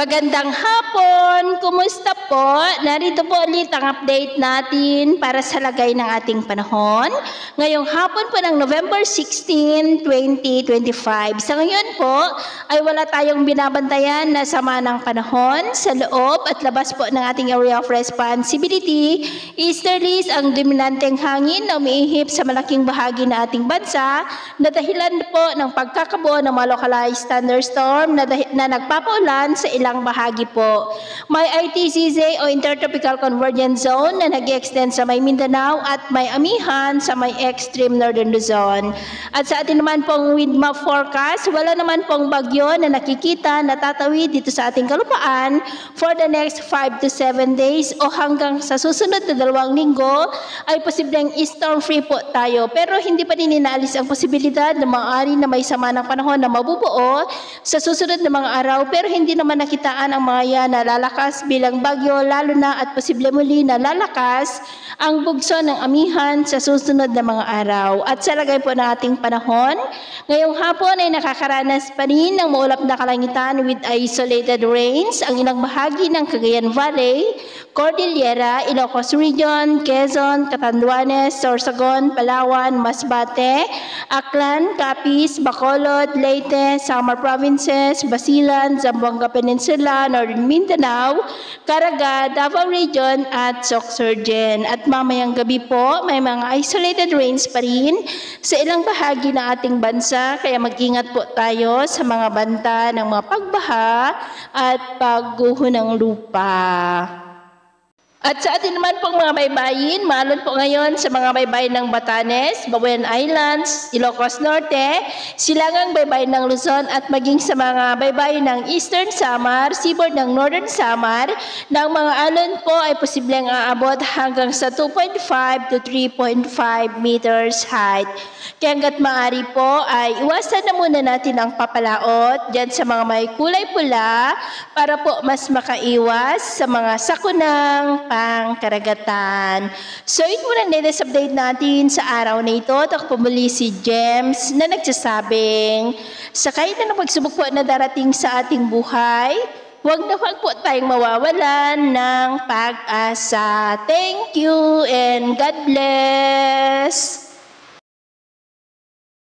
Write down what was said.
Magandang hapon! Kumusta po? Narito po ulit ang update natin para sa lagay ng ating panahon. Ngayong hapon po ng November 16, 2025. Sa ngayon po ay wala tayong binabantayan na sama ng panahon sa loob at labas po ng ating area of responsibility. Easterlies ang dominanteng hangin na umiihip sa malaking bahagi ng ating bansa na dahilan po ng pagkakabuo ng mga localized thunderstorm na nagpapaulan sa ilang bahagi po. May ITCZ o Intertropical Convergence Zone na nag-extend sa may Mindanao at may amihan sa may extreme northern Luzon. At sa atin naman pong wind map forecast, wala naman pong bagyo na nakikita na tatawid dito sa ating kalupaan for the next 5 to 7 days o hanggang sa susunod na 2 linggo ay posibleng storm free po tayo. Pero hindi pa din inaalis ang posibilidad na maaari na may sama ng panahon na mabubuo sa susunod na mga araw, pero hindi naman nakitaan ang mga yan na lalakas bilang bagyo, lalo na at posible muli na lalakas ang bugso ng amihan sa susunod na mga araw. At sa lagay po ng ating panahon, ngayong hapon ay nakakaranas pa rin ng maulap na kalangitan with isolated rains ang ilang bahagi ng Cagayan Valley, Cordillera, Ilocos Region, Quezon, Catanduanes, Sorsogon, Palawan, Masbate, Aklan, Capiz, Bacolod, Leyte, Samar Provinces, Basilan, Zamboanga Peninsula, Northern Mindanao, Caraga, Davao Region at Sorsogon. At mamayang gabi po, may mga isolated rains pa rin sa ilang bahagi ng ating bansa, kaya mag-ingat po tayo sa mga banta ng mga pagbaha at pagguho ng lupa. At sa atin naman pong mga baybayin, maalon po ngayon sa mga baybayin ng Batanes, Babuyan Islands, Ilocos Norte, Silangang baybayin ng Luzon at maging sa mga baybayin ng Eastern Samar, seaboard ng Northern Samar, ng mga alon po ay posibleng aabot hanggang sa 2.5 to 3.5 meters height. Kaya hanggat maaari po ay iwasan na muna natin ang papalaot dyan sa mga may kulay pula para po mas makaiwas sa mga sakunang pangkaragatan. So ito muna ang latest update natin sa araw na ito. Takpo muli si James na nagsasabing sa kahit na pagsubok po na darating sa ating buhay, huwag na huwag po tayong mawawalan ng pag-asa. Thank you and God bless!